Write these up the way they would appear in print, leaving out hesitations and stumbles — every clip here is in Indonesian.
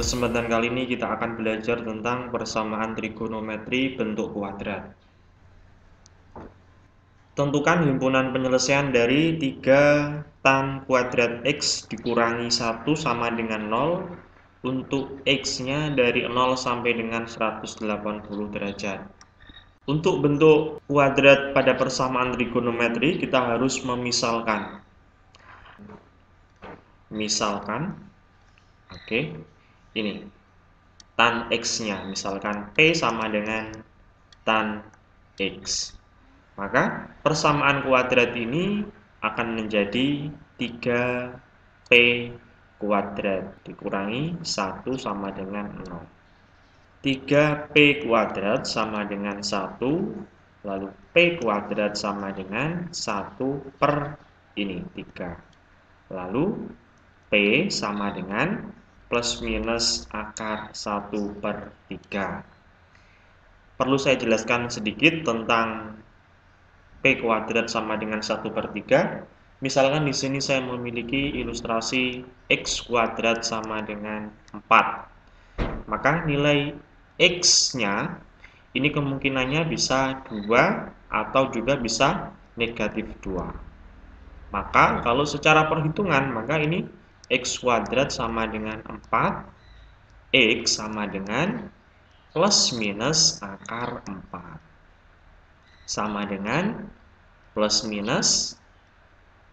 kesempatan kali ini kita akan belajar tentang persamaan trigonometri bentuk kuadrat. Tentukan himpunan penyelesaian dari 3 tan kuadrat X dikurangi 1 sama dengan 0 untuk X-nya dari 0 sampai dengan 180 derajat. Untuk bentuk kuadrat pada persamaan trigonometri kita harus memisalkan. Oke, ini tan X-nya, misalkan P sama dengan tan X. Maka persamaan kuadrat ini akan menjadi 3P kuadrat dikurangi 1 sama dengan 0. 3P kuadrat sama dengan 1, lalu P kuadrat sama dengan 1 per ini 3. Lalu P sama dengan plus minus akar 1 per 3. Perlu saya jelaskan sedikit tentang P kuadrat sama dengan 1 per 3. Misalkan di sini saya memiliki ilustrasi X kuadrat sama dengan 4. Maka nilai X-nya ini kemungkinannya bisa 2 atau juga bisa negatif 2. Maka kalau secara perhitungan, maka ini X kuadrat sama dengan 4, X sama dengan plus minus akar 4. Sama dengan plus minus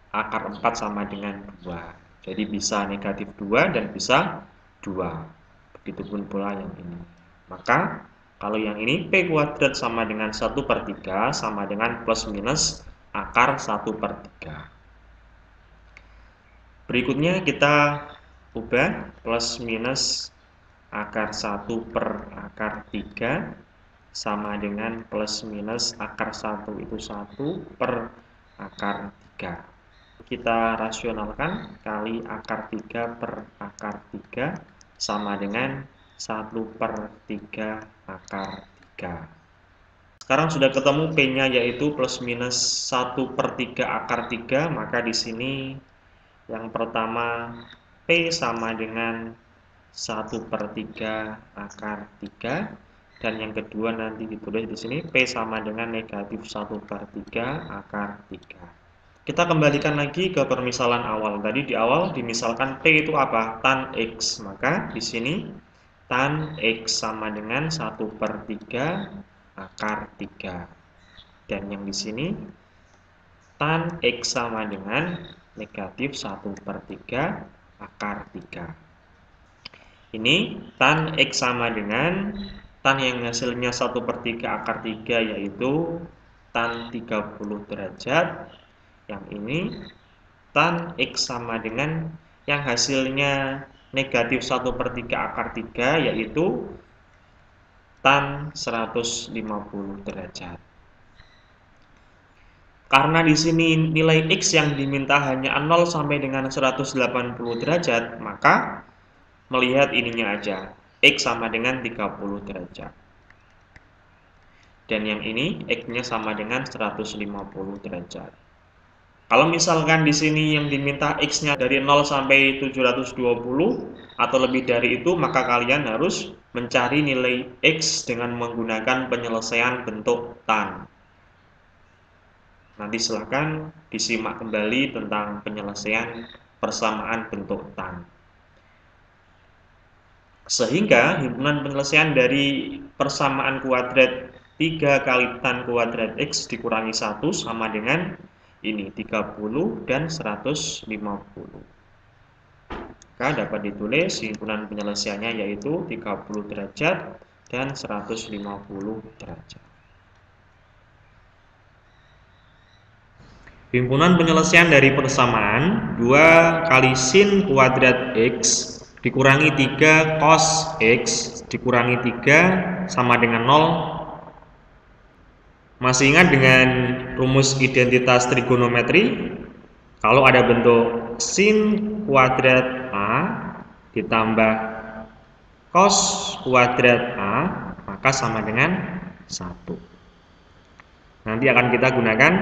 akar 4 sama dengan 2. Jadi bisa negatif 2 dan bisa 2. Begitupun pula yang ini. Maka kalau yang ini P kuadrat sama dengan 1 per 3 sama dengan plus minus akar 1 per 3. Berikutnya kita ubah plus minus akar 1 per akar 3 sama dengan plus minus akar 1 itu 1 per akar 3. Kita rasionalkan kali akar 3 per akar 3 sama dengan 1 per 3 akar 3. Sekarang sudah ketemu P-nya yaitu plus minus 1 per 3 akar 3, maka di sini yang pertama P sama dengan 1 per 3 akar 3, dan yang kedua nanti ditulis di sini P sama dengan negatif 1 per 3 akar 3. Kita kembalikan lagi ke permisalan awal. Tadi di awal dimisalkan P itu apa? Tan X. Maka di sini tan X sama dengan 1 per 3 akar 3. Dan yang di sini tan X sama dengan negatif 1 per 3 akar 3. Ini tan X sama dengan tan yang hasilnya 1 per 3 akar 3 yaitu tan 30 derajat. Yang ini tan X sama dengan yang hasilnya negatif 1 per 3 akar 3 yaitu tan 150 derajat. Karena di sini nilai X yang diminta hanya 0 sampai dengan 180 derajat, maka melihat ininya aja, X sama dengan 30 derajat. Dan yang ini X-nya sama dengan 150 derajat. Kalau misalkan di sini yang diminta X-nya dari 0 sampai 720 atau lebih dari itu, maka kalian harus mencari nilai X dengan menggunakan penyelesaian bentuk tan. Nanti silahkan disimak kembali tentang penyelesaian persamaan bentuk tan. Sehingga himpunan penyelesaian dari persamaan kuadrat 3 kali tan kuadrat X dikurangi 1 sama dengan ini 30 dan 150. Maka dapat ditulis himpunan penyelesaiannya yaitu 30 derajat dan 150 derajat. Himpunan penyelesaian dari persamaan 2 kali sin kuadrat X dikurangi 3 cos X dikurangi 3 sama dengan 0. Masih ingat dengan rumus identitas trigonometri? Kalau ada bentuk sin kuadrat A ditambah cos kuadrat A, maka sama dengan 1. Nanti akan kita gunakan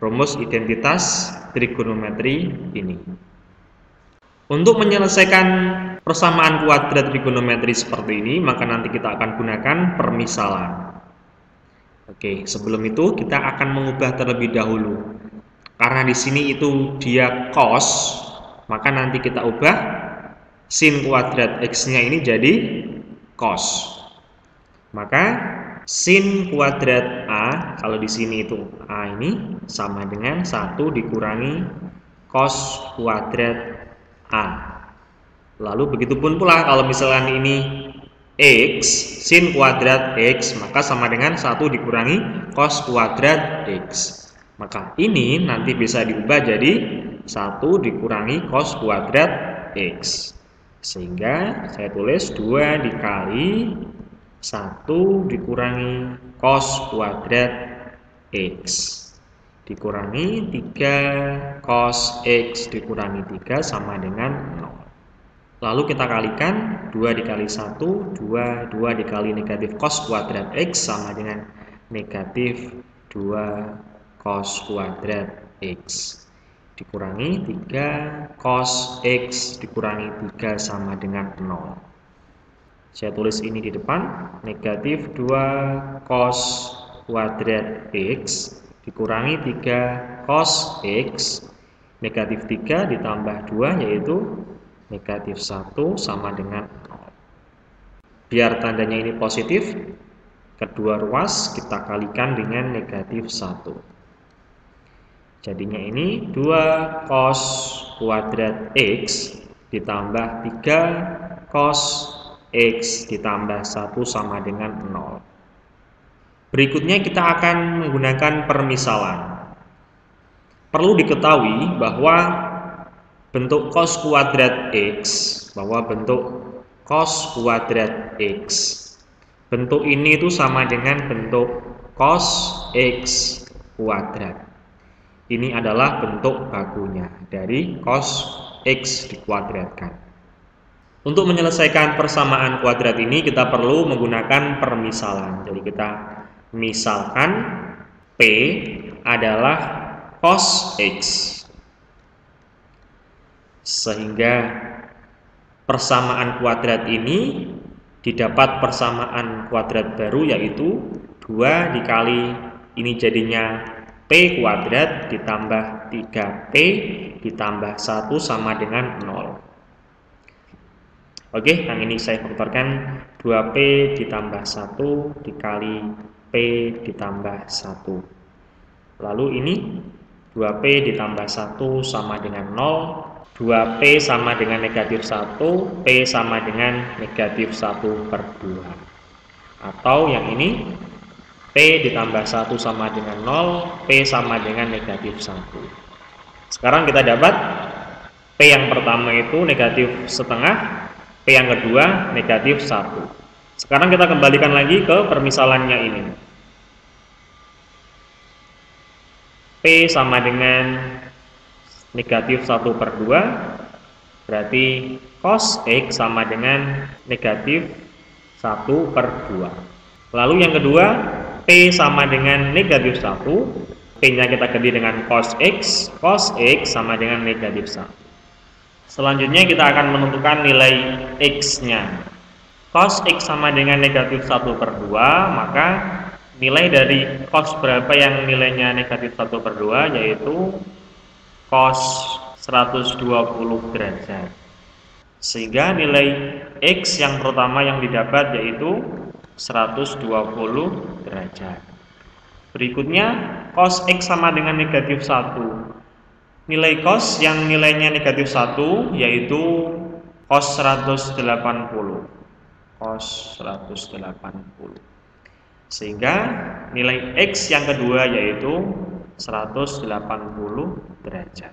rumus identitas trigonometri ini. Untuk menyelesaikan persamaan kuadrat trigonometri seperti ini, maka nanti kita akan gunakan permisalan. Oke, sebelum itu kita akan mengubah terlebih dahulu. Karena di sini itu dia cos, maka nanti kita ubah sin kuadrat X-nya ini jadi cos. Maka sin kuadrat A, kalau di sini itu A ini sama dengan 1 dikurangi cos kuadrat A. Lalu begitupun pula kalau misalnya ini X, sin kuadrat X, maka sama dengan 1 dikurangi cos kuadrat X. Maka ini nanti bisa diubah jadi 1 dikurangi cos kuadrat X. Sehingga saya tulis 2 dikali 1 dikurangi cos kuadrat X. Dikurangi 3 cos X dikurangi 3 sama dengan 0. Lalu kita kalikan 2 dikali 1, 2 dikali negatif cos kuadrat X sama dengan negatif 2 cos kuadrat X. Dikurangi 3 cos X dikurangi 3 sama dengan 0. Saya tulis ini di depan, negatif 2 cos kuadrat X dikurangi 3 cos X, negatif 3 ditambah 2 yaitu negatif 1 sama dengan 0. Biar tandanya ini positif, kedua ruas kita kalikan dengan negatif 1. Jadinya ini 2 cos kuadrat X ditambah 3 cos X ditambah 1 sama dengan 0. Berikutnya kita akan menggunakan permisalan. Perlu diketahui bahwa bentuk cos kuadrat X, bentuk ini itu sama dengan bentuk cos X kuadrat. Ini adalah bentuk bakunya dari cos X dikuadratkan. Untuk menyelesaikan persamaan kuadrat ini kita perlu menggunakan permisalan. Jadi kita misalkan P adalah cos X. Sehingga persamaan kuadrat ini didapat persamaan kuadrat baru yaitu 2 dikali ini jadinya P kuadrat ditambah 3P ditambah 1 sama dengan 0. Oke, yang ini saya faktorkan 2P ditambah 1 dikali P ditambah 1. Lalu ini 2P ditambah 1 sama dengan 0. 2P sama dengan negatif 1, P sama dengan negatif 1/2. Atau yang ini, P ditambah 1 sama dengan 0, P sama dengan negatif 1. Sekarang kita dapat P yang pertama itu negatif setengah, P yang kedua negatif 1. Sekarang kita kembalikan lagi ke permisalannya ini. P sama dengan negatif 1/2, berarti cos X sama dengan negatif 1/2. Lalu yang kedua, P sama dengan negatif 1, P-nya kita ganti dengan cos X sama dengan negatif 1. Selanjutnya kita akan menentukan nilai X-nya. Cos X sama dengan negatif 1/2, maka nilai dari cos berapa yang nilainya negatif 1/2 yaitu cos 120 derajat. Sehingga nilai X yang pertama yang didapat yaitu 120 derajat. Berikutnya cos X sama dengan negatif 1. Nilai cos yang nilainya negatif 1 yaitu cos 180. Sehingga nilai X yang kedua yaitu 180 derajat.